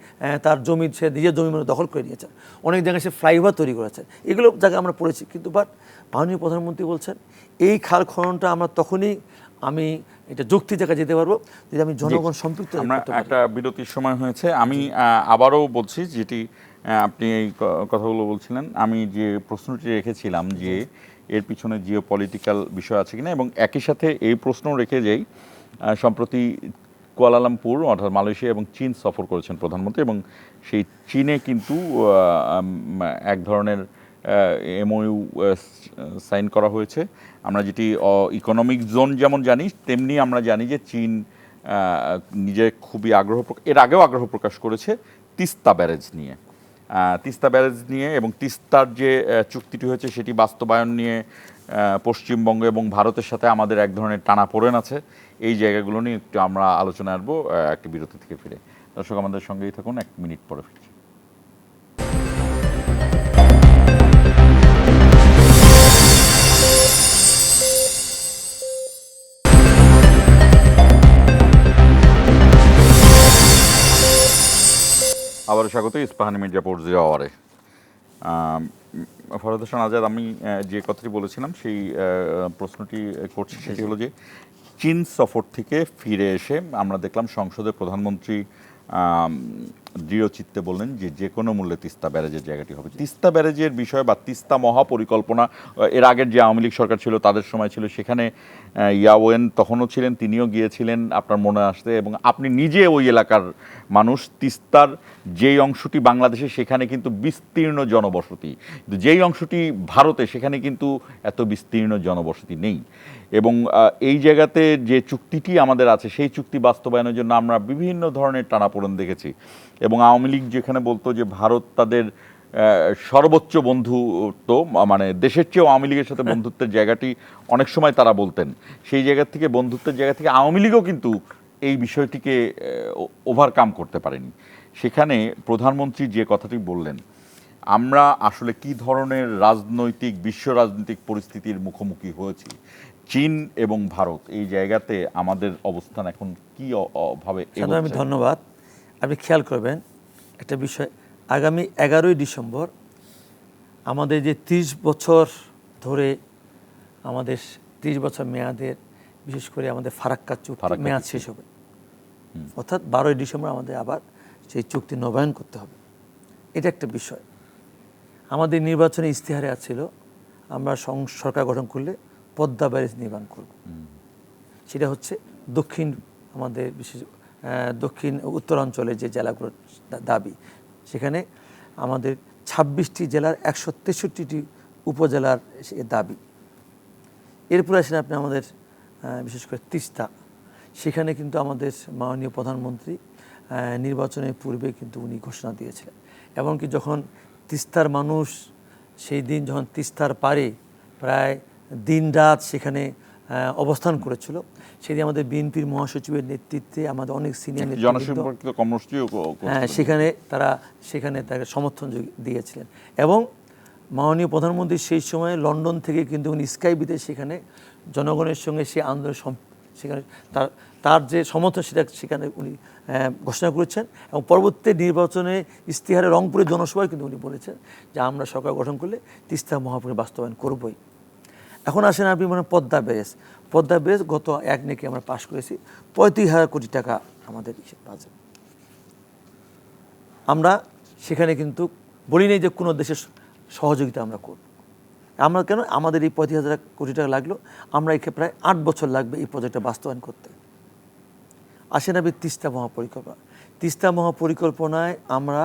তার জমি সে নিজের জমি দখল করে নিয়েছেন, অনেক জায়গায় সে ফ্লাইওভার তৈরি করেছেন। এগুলো জায়গায় আমরা পড়েছি। কিন্তু মাননীয় প্রধানমন্ত্রী বলছেন এই খাল খননটা আমরা তখনই আমি এটা যুক্তি জায়গায় যেতে পারবো যদি আমি জনগণ সম্পৃক্ত। আমরা একটা বিরতির সময় হয়েছে, আমি আবারও বলছি, যেটি আপনি এই কথাগুলো বলছিলেন, আমি যে প্রশ্নটি রেখেছিলাম যে এর পিছনে জিও পলিটিক্যাল বিষয় আছে কিনা, এবং একই সাথে এই প্রশ্ন রেখে যাই, সম্প্রতি কুয়ালালামপুর অর্থাৎ মালয়েশিয়া এবং চীন সফর করেছেন প্রধানমন্ত্রী, এবং সেই চীনে কিন্তু এক ধরনের এমওইউ সাইন করা হয়েছে। আমরা যেটি ইকোনমিক জোন যেমন জানি, তেমনি আমরা জানি যে চীন নিজে খুবই এর আগেও আগ্রহ প্রকাশ করেছে তিস্তা ব্যারেজ নিয়ে, এবং তিস্তার যে চুক্তিটি হয়েছে সেটি বাস্তবায়ন নিয়ে পশ্চিমবঙ্গ এবং ভারতের সাথে আমাদের এক ধরনের টানাপোড়েন আছে। এই জায়গাগুলো নিয়ে একটু আমরা আলোচনা আসবো একটি বিরতি থেকে ফিরে। দর্শক আমাদের সঙ্গেই থাকুন, 1 মিনিট পরে ফিরছি। আবার স্বাগত ইস্পাহানি মির্জাপুর 0 আওয়ারে। ফরহাদ হোসেন আজাদ, আমি যে কথাটি বলেছিলাম সেই প্রশ্নটি করছি, সেটি হলো যে চীন সফর থেকে ফিরে এসে আমরা দেখলাম সংসদে প্রধানমন্ত্রী দৃঢ় চিত্তে বললেন যে যে কোনো মূল্যে তিস্তা ব্যারেজের জায়গাটি হবে। তিস্তা ব্যারেজের বিষয় বা তিস্তা মহাপরিকল্পনা এর আগের যে আওয়ামী লীগ সরকার ছিল তাদের সময় ছিল, সেখানে ইয়াওয়েন তখনও ছিলেন, তিনিও গিয়েছিলেন আপনার মনে আসতে, এবং আপনি নিজে ওই এলাকার মানুষ। তিস্তার যেই অংশটি বাংলাদেশে সেখানে কিন্তু বিস্তীর্ণ জনবসতি, যেই অংশটি ভারতে সেখানে কিন্তু এত বিস্তীর্ণ জনবসতি নেই। এবং এই জায়গাতে যে চুক্তিটি আমাদের আছে সেই চুক্তি বাস্তবায়নের জন্য আমরা বিভিন্ন ধরনের টানাপোড়েন দেখেছি, এবং আওয়ামী লীগ যেখানে বলতো যে ভারত তাদের সর্বোচ্চ বন্ধুত্ব, মানে দেশের চেয়েও আওয়ামী লীগের সাথে বন্ধুত্বের জায়গাটি অনেক সময় তারা বলতেন, সেই জায়গা থেকে বন্ধুত্বের জায়গা থেকে আওয়ামী লীগও কিন্তু এই বিষয়টিকে ওভারকাম করতে পারেনি। সেখানে প্রধানমন্ত্রী যে কথাটি বললেন, আমরা আসলে কি ধরনের বিশ্ব রাজনৈতিক পরিস্থিতির মুখোমুখি হয়েছি, চীন এবং ভারত, এই জায়গাতে আমাদের অবস্থান এখন কি ভাবে? আমি ধন্যবাদ। আপনি খেয়াল করবেন একটা বিষয়, আগামী 11ই ডিসেম্বর আমাদের যে 30 বছর ধরে আমাদের 30 বছর মেয়াদের, বিশেষ করে আমাদের ফারাক্কা চুক্তি মেয়াদ শেষ হবে, অর্থাৎ 12ই ডিসেম্বর আমাদের আবার সেই চুক্তি নবায়ন করতে হবে। এটা একটা বিষয়। আমাদের নির্বাচনী ইস্তেহারে আছিল আমরা সরকার গঠন করলে পদ্মা ব্যারেজ নির্মাণ করব। সেটা হচ্ছে আমাদের বিশেষ দক্ষিণ উত্তরাঞ্চলের যে জেলাগুলোর দাবি, সেখানে আমাদের 26টি জেলার 163টি উপজেলার দাবি। এরপরে আসেন আপনি আমাদের বিশেষ করে তিস্তা, সেখানে কিন্তু আমাদের মাননীয় প্রধানমন্ত্রী নির্বাচনের পূর্বে কিন্তু উনি ঘোষণা দিয়েছিলেন, এমনকি যখন তিস্তার মানুষ সেই দিন যখন তিস্তার পারে প্রায় দিন রাত সেখানে অবস্থান করেছিল, সেদিন আমাদের বিএনপির মহাসচিবের নেতৃত্বে আমাদের অনেক সিনিয়র সেখানে তাকে সমর্থন দিয়েছিলেন, এবং মাননীয় প্রধানমন্ত্রী সেই সময় লন্ডন থেকে কিন্তু উনি স্কাইবিতে সেখানে জনগণের সঙ্গে সেই আন্দোলন সেখানে তার যে সমর্থন সেখানে উনি ঘোষণা করেছেন, এবং পরবর্তী নির্বাচনে ইস্তেহারে রংপুরের জনসভায় কিন্তু উনি বলেছেন যে আমরা সরকার গঠন করলে তিস্তা মহাপরিকল্পনা বাস্তবায়ন করবই। এখন আসেন আপনি পদ্মা ব্যারেজ গত 1 নেকে আমরা পাশ করেছি, 35,000 কোটি টাকা আমাদের বাজেট। আমরা সেখানে কিন্তু বলি নেই যে কোনো দেশের সহযোগিতা আমরা করব। আমরা কেন, আমাদের এই 35,000 কোটি টাকা লাগলো, আমরা একে প্রায় 8 বছর লাগবে এই প্রজেক্টটা বাস্তবায়ন করতে। আসেন আপনি তিস্তা মহাপরিকল্পনায় আমরা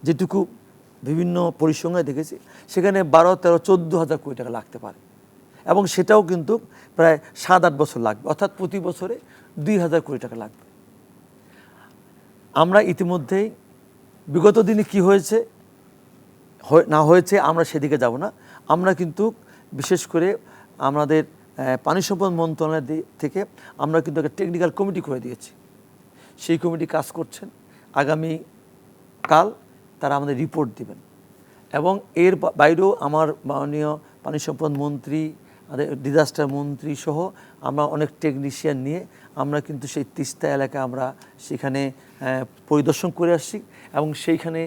যেটুকু বিভিন্ন পরিসংখ্যানে দেখেছি, সেখানে 12, 13, 14,000 কোটি টাকা লাগতে পারে, এবং সেটাও কিন্তু প্রায় 7-8 বছর লাগবে, অর্থাৎ প্রতি বছরে 2,000 কোটি টাকা লাগবে। আমরা ইতিমধ্যেই বিগত দিনে কি হয়েছে না হয়েছে আমরা সেদিকে যাব না, আমরা কিন্তু বিশেষ করে আমাদের পানি সম্পদ মন্ত্রণালয় থেকে আমরা কিন্তু একটা টেকনিক্যাল কমিটি করে দিয়েছি। সেই কমিটি কাজ করছেন, আগামী কাল তারা আমাদের রিপোর্ট দিবেন, এবং এর বাইরেও আমার মাননীয় পানি সম্পদ মন্ত্রী, আমাদের ডিজাস্টার মন্ত্রী সহ আমরা অনেক টেকনিশিয়ান নিয়ে আমরা কিন্তু সেই তিস্তা এলাকা আমরা সেখানে পরিদর্শন করে আসছি, এবং সেইখানে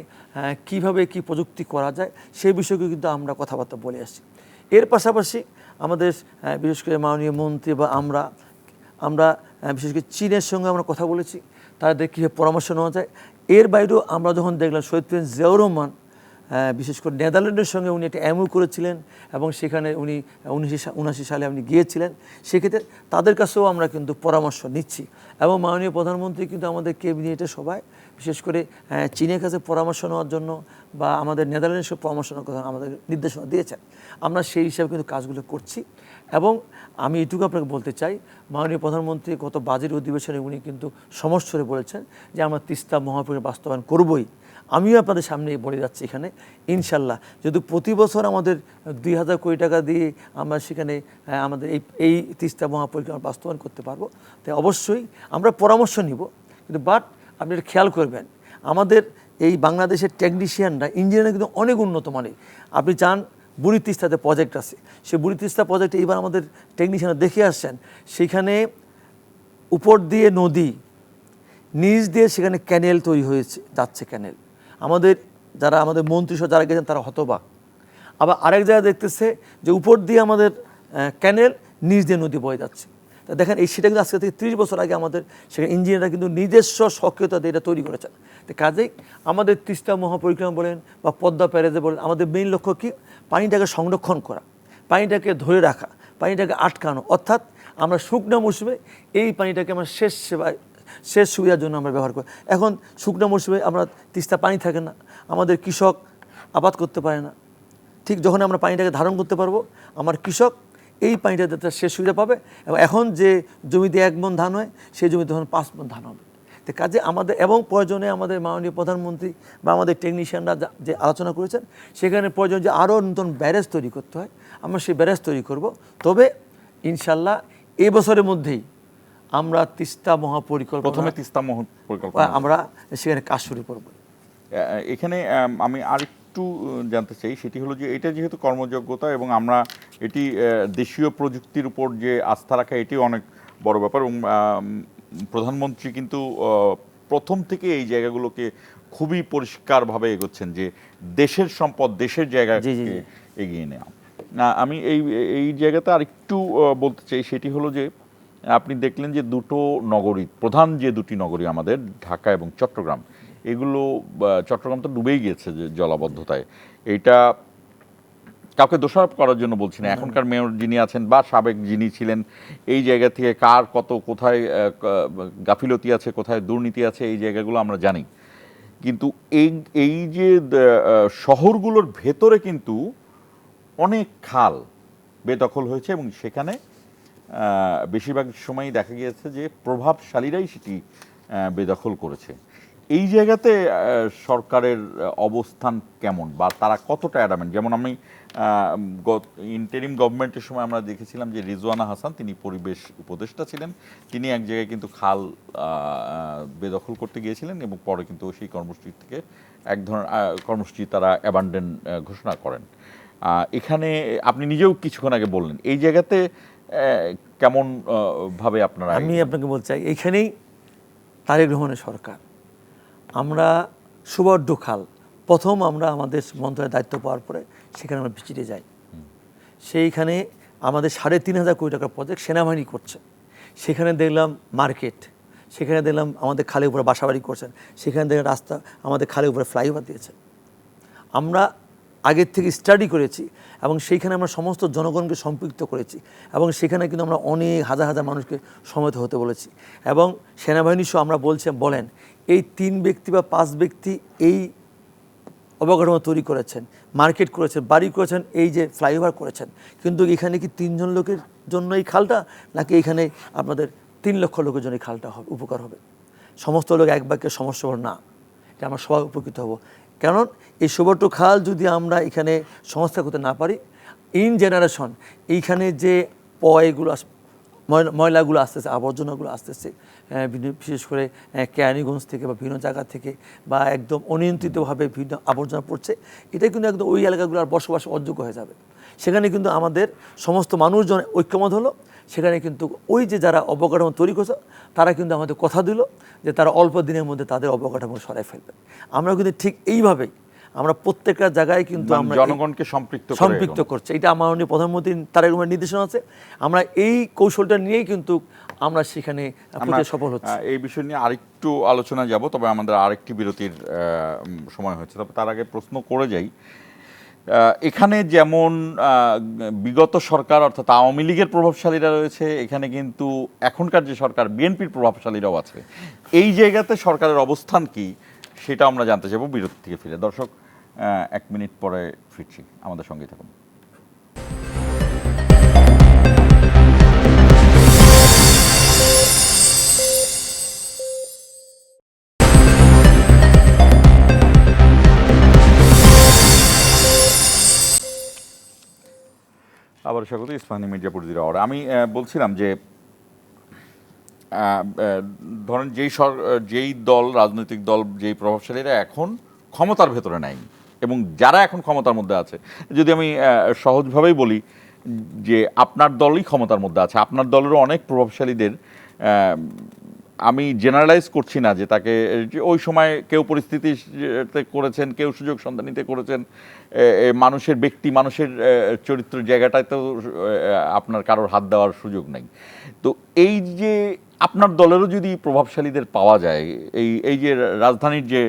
কিভাবে কি প্রযুক্তি করা যায় সেই বিষয়কে কিন্তু আমরা কথাবার্তা বলে আসছি। এর পাশাপাশি আমাদের বিশেষ করে মাননীয় মন্ত্রী বা আমরা বিশেষ করে চীনের সঙ্গে আমরা কথা বলেছি, তাদের কীভাবে পরামর্শ নেওয়া যায়। এর বাইরেও আমরা যখন দেখলাম শহীদ প্রেসিডেন্ট জিয়াউর রহমান বিশেষ করে নেদারল্যান্ডের সঙ্গে উনি একটা এমও করেছিলেন এবং সেখানে উনি 1979 সালে আপনি গিয়েছিলেন। সেক্ষেত্রে তাদের কাছেও আমরা কিন্তু পরামর্শ নিচ্ছি এবং মাননীয় প্রধানমন্ত্রী কিন্তু আমাদের ক্যাবিনেটে সবাই বিশেষ করে চীনের কাছে পরামর্শ নেওয়ার জন্য বা আমাদের নেদারল্যান্ডের সাথে পরামর্শ নেওয়ার কথা আমাদের নির্দেশনা দিয়েছেন। আমরা সেই হিসাবে কিন্তু কাজগুলো করছি এবং আমি এটুকু আপনাকে বলতে চাই, মাননীয় প্রধানমন্ত্রী গত বাজেট অধিবেশনে উনি কিন্তু সমস্বরে বলেছেন যে আমরা তিস্তা মহাপরিকল্পনা বাস্তবায়ন করবই। আমিও আপনাদের সামনে বলে যাচ্ছি এখানে ইনশাল্লাহ যদি প্রতি বছর আমাদের 2000 কোটি টাকা দিয়ে আমরা সেখানে আমাদের এই তিস্তা মহাপরিকল্পনা বাস্তবায়ন করতে পারবো, তাই অবশ্যই আমরা পরামর্শ নিব। কিন্তু বাট আপনি এটা খেয়াল করবেন, আমাদের এই বাংলাদেশের টেকনিশিয়ানরা ইঞ্জিনিয়ার কিন্তু অনেক উন্নত মানের। আপনি চান বুড়ি তিস্তাতে প্রজেক্ট আছে, সেই বুড়ি তিস্তা প্রজেক্টে এইবার আমাদের টেকনিশিয়ানরা দেখে আসছেন, সেখানে উপর দিয়ে নদী, নিচ দিয়ে সেখানে ক্যানেল তৈরি হয়েছে, যাচ্ছে ক্যানেল। আমাদের মন্ত্রীসহ যারা গেছেন তারা হতবাক। আবার আরেক জায়গায় দেখতেছে যে উপর দিয়ে আমাদের ক্যানেল, নিচ দিয়ে নদী বয়ে যাচ্ছে। তা দেখেন সেটা কিন্তু আজকে থেকে 30 বছর আগে আমাদের সেখানে ইঞ্জিনিয়াররা কিন্তু নিজস্ব সক্রিয়তা দিয়ে এটা তৈরি করেছেন। তো কাজেই আমাদের তিস্তা মহাপরিক্রমা বলেন বা পদ্মা প্যারেজে বলেন, আমাদের মেইন লক্ষ্য কি? পানিটাকে সংরক্ষণ করা, পানিটাকে ধরে রাখা, পানিটাকে আটকানো। অর্থাৎ আমরা শুকনো মৌসুমে এই পানিটাকে আমরা শেষ সুবিধার জন্য আমরা ব্যবহার করি। এখন শুকনো মৌসুমে আমরা তিস্তা পানি থাকে না, আমাদের কৃষক আবাদ করতে পারে না। ঠিক যখন আমরা পানিটাকে ধারণ করতে পারবো, আমার কৃষক এই পানিটাতে তার শেষ সুবিধা পাবে এবং এখন যে জমিতে 1 মণ ধান হয় সেই জমিতে তখন 5 মণ ধান হবে। তো কাজে আমাদের এবং প্রয়োজনে আমাদের মাননীয় প্রধানমন্ত্রী বা আমাদের টেকনিশিয়ানরা যে আলোচনা করেছেন, সেখানে প্রয়োজন যে আরও নতুন ব্যারেজ তৈরি করতে হয়, আমরা সেই ব্যারেজ তৈরি করব। তবে ইনশাল্লাহ এই বছরের মধ্যেই আমরা তিস্তা মহাপরিকল্পনা, প্রথমে তিস্তা মহাপরিকল্পনা আমরা সেখানে কাজ শুরু করব। এখানে আমি আরেকটু জানতে চাই, সেটি হলো যে এটা যেহেতু কর্মযোগ্যতা এবং আমরা এটি দেশীয় প্রযুক্তির উপর যে আস্থা রাখা, এটিও অনেক বড় ব্যাপার এবং প্রধানমন্ত্রী কিন্তু প্রথম থেকে এই জায়গাগুলোকে খুবই পরিষ্কারভাবে এগোচ্ছেন যে দেশের সম্পদ দেশের জায়গায় এগিয়ে নেওয়া। আমি এই জায়গাতে আরেকটু বলতে চাই, সেটি হলো যে আপনি দেখলেন যে প্রধান যে দুটি নগরী আমাদের, ঢাকা এবং চট্টগ্রাম, এগুলো চট্টগ্রাম তো ডুবেই গিয়েছে যে জলাবদ্ধতায়। এইটা কাউকে দোষারোপ করার জন্য বলছি না, এখনকার মেয়র যিনি আছেন বা সাবেক যিনি ছিলেন, এই জায়গা থেকে কার কোথায় গাফিলতি আছে, কোথায় দুর্নীতি আছে, এই জায়গাগুলো আমরা জানি। কিন্তু এই যে শহরগুলোর ভেতরে কিন্তু অনেক খাল বেদখল হয়েছে এবং সেখানে বেশিরভাগ সময়ই দেখা গিয়েছে যে প্রভাবশালীরাই সেটি বেদখল করেছে। এই জায়গাতে সরকারের অবস্থান কেমন বা তারা কতটা অ্যাডামেন্ট? যেমন আমি ইন্টারিম গভর্নমেন্টের সময় আমরা দেখেছিলাম যে রিজওয়ানা হাসান, তিনি পরিবেশ উপদেষ্টা ছিলেন, তিনি এক জায়গায় কিন্তু খাল বেদখল করতে গিয়েছিলেন এবং পরে কিন্তু সেই কর্মসূচি থেকে এক ধরনের কর্মসূচি তারা অ্যাবান্ডন ঘোষণা করেন। এখানে আপনি নিজেও কিছুক্ষণ আগে বললেন, এই জায়গাতে কেমন ভাবে আপনারা? আমি আপনাকে বলতে চাই, এইখানেই তারেক রহমানের সরকার। আমরা সুবর্ণ খাল প্রথম আমরা আমাদের মন্ত্রণালয়ের দায়িত্ব পাওয়ার পরে সেখানে আমরা ভিজিটে যাই। সেইখানে আমাদের 3,500 কোটি টাকার প্রজেক্ট সেনাবাহিনী করছে। সেখানে দেখলাম মার্কেট, সেখানে দেখলাম আমাদের খালের উপরে বাসাবাড়ি করছেন, সেখানে দেখলাম রাস্তা আমাদের খালের উপরে ফ্লাইওভার দিয়েছে। আমরা আগের থেকে স্টাডি করেছি এবং সেইখানে আমরা সমস্ত জনগণকে সম্পৃক্ত করেছি এবং সেখানে কিন্তু আমরা অনেক হাজার হাজার মানুষকে সমবেত হতে বলেছি এবং সেনাবাহিনী সহ আমরা বলেন এই 3 ব্যক্তি বা 5 ব্যক্তি এই অবকাঠামো তৈরি করেছেন, মার্কেট করেছেন, বাড়ি করেছেন, এই যে ফ্লাইওভার করেছেন, কিন্তু এখানে কি 3 জন লোকের জন্য এই খালটা, নাকি এখানে আপনাদের 3 লক্ষ লোকের জন্য এই খালটা হবে, উপকার হবে? সমস্ত লোক এক বাক্যে সমস্যা না, এটা আমরা সবাই উপকৃত হব। কারণ এই সুবর্ণ খাল যদি আমরা এখানে সংস্কার করতে না পারি, ইন জেনারেশন এইখানে যে পয়গুলো ময়লাগুলো আসতেছে, আবর্জনাগুলো আসতেছে, বিশেষ করে কেরানীগঞ্জ থেকে বা বিভিন্ন জায়গা থেকে বা একদম অনিয়ন্ত্রিতভাবে বিভিন্ন আবর্জনা পড়ছে, এটা কিন্তু একদম ওই এলাকাগুলো আর বসবাস অযোগ্য হয়ে যাবে। সেখানে কিন্তু আমাদের সমস্ত মানুষজন ঐক্যমত হলো, সেখানে কিন্তু ওই যে যারা অবকাঠামো তৈরি করছে তারা কিন্তু আমাদের কথা দিল যে তারা অল্প দিনের মধ্যে তাদের অবকাঠামো সরাই ফেলবে। আমরা কিন্তু ঠিক এইভাবেই আমরা প্রত্যেকটা জায়গায় কিন্তু মানে আমরা জনগণকে সম্পৃক্ত সম্পৃক্ত করছে। এটা আমার মাননীয় প্রধানমন্ত্রী তারেক রহমানের নির্দেশনা আছে। আমরা এই কৌশলটা নিয়েই কিন্তু আমরা সেখানে সফল হচ্ছি। এই বিষয় নিয়ে আরেকটু আলোচনা যাব, তবে আমাদের আরেকটি বিরতির সময় হচ্ছে। তবে তার আগে প্রশ্ন করে যাই, এখানে যেমন বিগত সরকার অর্থাৎ আওয়ামী লীগের প্রভাবশালীরা রয়েছে, এখানে কিন্তু এখনকার যে সরকার বিএনপির প্রভাবশালীরাও আছে। এই জায়গাতে সরকারের অবস্থান কি সেটা আমরা জানতে চাইব বিরতি থেকে ফিরে। দর্শক, 1 মিনিট পরে ফিরছি, আমাদের সঙ্গেই থাকুন। আবার স্বাগত ইস্পাহানি মির্জাপুর জিরো আওয়ার। আমি বলছিলাম যে ধরেন যেই দল, রাজনৈতিক দল, যেই প্রভাবশালীরা এখন ক্ষমতার ভেতরে নাই এবং যারা এখন ক্ষমতার মধ্যে আছে, যদি আমি সহজভাবেই বলি যে আপনার দলই ক্ষমতার মধ্যে আছে, আপনার দলেরও অনেক প্রভাবশালীদের, আমি জেনারেলাইজ করছি না যে তাকে ওই সময় কেউ পরিস্থিতিতে করেছেন, কেউ সুযোগ সন্ধানীতে করেছেন, মানুষের ব্যক্তি, মানুষের চরিত্রের জায়গাটায় তো আপনার কারোর হাত দেওয়ার সুযোগ নেই। তো এই যে আপনার দলেরও যদি প্রভাবশালীদের পাওয়া যায়, এই যে রাজধানীর যে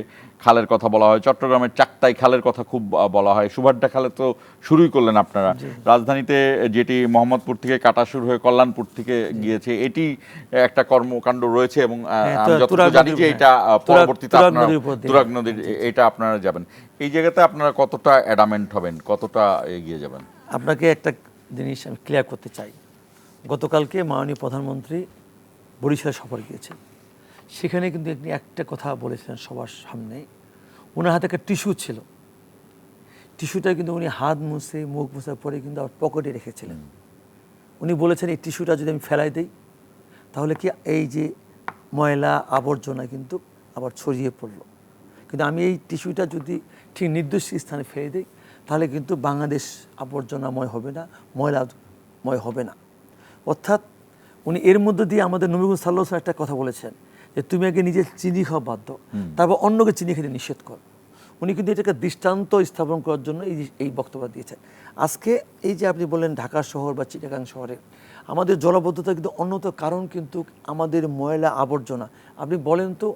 খালের কথা বলা হয়, চট্টগ্রামের চাক্তাই খালের কথা খুব বলা হয়, সুভাড্ডা খালে তো শুরুই করলেন আপনারা, রাজধানীতে যেটি মোহাম্মদপুর থেকে কাটা শুরু হয়ে কল্যাণপুর থেকে গিয়েছে, এটি একটা কর্মকাণ্ড রয়েছে এবং আমি যতটুকু জানি যে এটা পরবর্তীতে আপনারা তুরাগ নদীর এটা আপনারা যাবেন। এই জায়গাতে আপনারা কতটা অ্যাডামেন্ট হবেন, কতটা এগিয়ে যাবেন? আপনাকে একটা জিনিস আমি ক্লিয়ার করতে চাই। গতকালকে মাননীয় প্রধানমন্ত্রী বরিশাল সফর গিয়েছেন। সেখানে কিন্তু একটা কথা বলেছিলেন সবার সামনে। ওনার হাতে একটা টিস্যু ছিল, টিস্যুটা কিন্তু উনি হাত মুছে মুখ মুছার পরে কিন্তু আবার পকেটে রেখেছিলেন। উনি বলেছেন এই টিস্যুটা যদি আমি ফেলাই দিই তাহলে কি এই যে ময়লা আবর্জনা কিন্তু আবার ছড়িয়ে পড়লো, কিন্তু আমি এই টিস্যুটা যদি ঠিক নির্দিষ্ট স্থানে ফেলে দিই তাহলে কিন্তু বাংলাদেশ আবর্জনাময় হবে না, ময়লাময় হবে না। অর্থাৎ উনি এর মধ্যে দিয়ে আমাদের নবী সাল্লাল্লাহু আলাইহি ওয়াসাল্লাম একটা কথা বলেছেন যে তুমি আগে নিজে চিনি খাওয়া বাধ্য, তারপর অন্যকে চিনি খেতে নিষেধ কর। উনি কিন্তু এটাকে দৃষ্টান্ত স্থাপন করার জন্য এই বক্তব্য দিয়েছেন। আজকে এই যে আপনি বললেন ঢাকা শহর বা চিটাগাং শহরে আমাদের জলাবদ্ধতা কিন্তু অন্যতম কারণ কিন্তু আমাদের ময়লা আবর্জনা। আপনি বলেন তো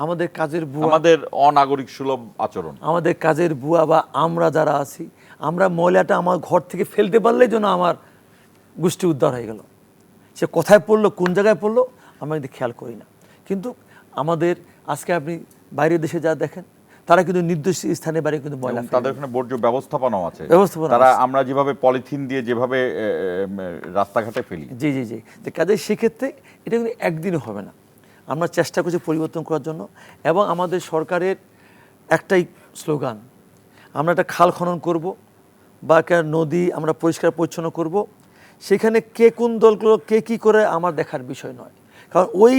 আমাদের কাজের বুয়া, আমাদের অনাগরিক সুলভ আচরণ, আমাদের কাজের বুয়া বা আমরা যারা আছি, আমরা ময়লাটা আমার ঘর থেকে ফেলতে পারলেই যেন আমার গোষ্ঠী উদ্ধার হয়ে গেল। সে কোথায় পড়লো, কোন জায়গায় পড়লো আমরা কিন্তু খেয়াল করি না। কিন্তু আমাদের আজকে আপনি বাইরের দেশে যা দেখেন তারা কিন্তু নির্দিষ্ট স্থানে বাইরে কিন্তু ময়লা, তাদের ওখানে বর্জ্য ব্যবস্থাপনাও আছে, তারা আমরা যেভাবে পলিথিন দিয়ে যেভাবে রাস্তাঘাটে ফেলি। জি জি জি কাজে সেক্ষেত্রে এটা কিন্তু একদিনও হবে না। আমরা চেষ্টা করছি পরিবর্তন করার জন্য এবং আমাদের সরকারের একটাই স্লোগান, আমরা একটা খাল খনন করব বা একটা নদী আমরা পরিষ্কার পরিচ্ছন্ন করব, সেখানে কে কোন দলগুলো কে কী করে আমার দেখার বিষয় নয়। কারণ ওই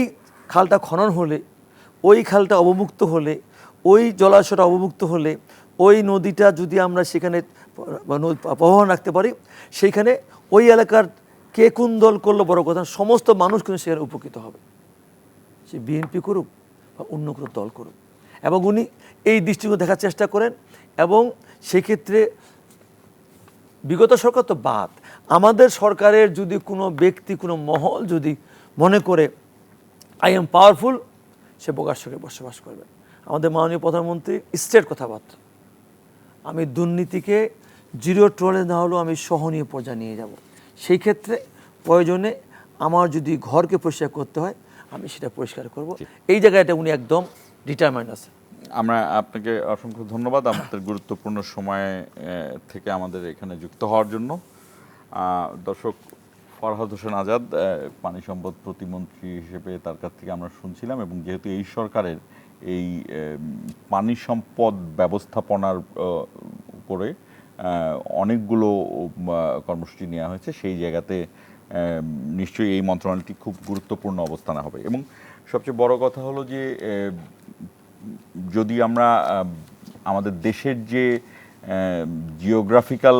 খালটা খনন হলে, ওই খালটা অবমুক্ত হলে, ওই জলাশয়টা অবমুক্ত হলে, ওই নদীটা যদি আমরা সেখানে প্রবাহ রাখতে পারি, সেইখানে ওই এলাকার কে কোন দল করলো বড় কথা, সমস্ত মানুষ কিন্তু সেখানে উপকৃত হবে, সে বিএনপি করুক বা অন্য কোনো দল করুক। এবং উনি এই দৃষ্টিকোণ দেখার চেষ্টা করেন এবং সেক্ষেত্রে বিগত সরকার তো বাদ, আমাদের সরকারের যদি কোনো ব্যক্তি, কোনো মহল যদি মনে করে আই এম পাওয়ারফুল, সে প্রকাশ্যে বসবাস করবে। আমাদের মাননীয় প্রধানমন্ত্রী স্ট্রেট কথাবার্তা, আমি দুর্নীতিকে জিরো টলারেন্স না হলেও আমি সহনীয় পর্যায়ে নিয়ে যাব। সেই ক্ষেত্রে প্রয়োজনে আমার যদি ঘরকে পরিষ্কার করতে হয় আমি সেটা পরিষ্কার করব। এই জায়গাটা উনি একদম ডিটারমাইন্ড আছে। আমরা আপনাকে অসংখ্য ধন্যবাদ আমাদের গুরুত্বপূর্ণ সময় থেকে আমাদের এখানে যুক্ত হওয়ার জন্য। দর্শক, ফরহাদ হোসেন আজাদ পানি সম্পদ প্রতিমন্ত্রী হিসেবে তার কাছ থেকে আমরা শুনছিলাম, এবং যেহেতু এই সরকারের এই পানি সম্পদ ব্যবস্থাপনার উপরে অনেকগুলো কর্মসূচি নেওয়া হয়েছে, সেই জায়গাতে নিশ্চয়ই এই মন্ত্রণালয়টি খুব গুরুত্বপূর্ণ অবস্থানে হবে। এবং সবচেয়ে বড় কথা হলো যে যদি আমরা আমাদের দেশের যে জিওগ্রাফিক্যাল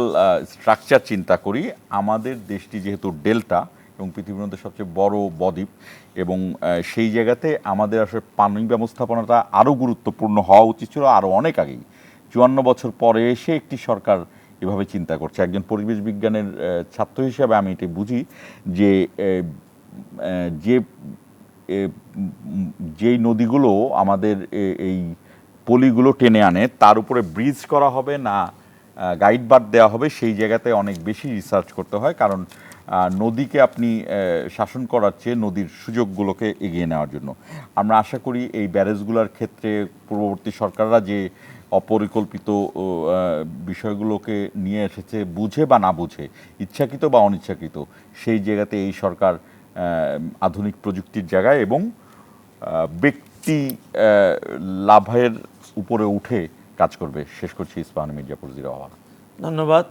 স্ট্রাকচার চিন্তা করি, আমাদের দেশটি যেহেতু ডেল্টা এবং পৃথিবীর মধ্যে সবচেয়ে বড় বদ্বীপ, এবং সেই জায়গাতে আমাদের আসলে পানি ব্যবস্থাপনাটা আরও গুরুত্বপূর্ণ হওয়া উচিত ছিল আরও অনেক আগেই। 54 বছর পরে এসে একটি সরকার এভাবে চিন্তা করছে। একজন পরিবেশ বিজ্ঞানের ছাত্র হিসেবে আমি এটি বুঝি যে যে যেই নদীগুলো আমাদের এই পলিগুলো টেনে আনে তার উপরে ব্রিজ করা হবে না গাইড বার দেওয়া হবে, সেই জায়গাতে অনেক বেশি রিসার্চ করতে হয়। কারণ নদীকে আপনি শাসন করার চেয়ে নদীর সুযোগগুলোকে এগিয়ে নেওয়ার জন্য আমরা আশা করি এই ব্যারেজগুলোর ক্ষেত্রে পূর্ববর্তী সরকাররা যে অপরিকল্পিত বিষয়গুলোকে নিয়ে এসেছে, বুঝে বা না বুঝে, ইচ্ছাকৃত বা অনিচ্ছাকৃত, সেই জায়গাতে এই সরকার আধুনিক প্রযুক্তির জায়গায় এবং ব্যক্তি লাভের উপরে উঠে কাজ করবে। শেষ করছি। ইস্পাহানি মির্জাপুর, জিরাওয়ালা। ধন্যবাদ।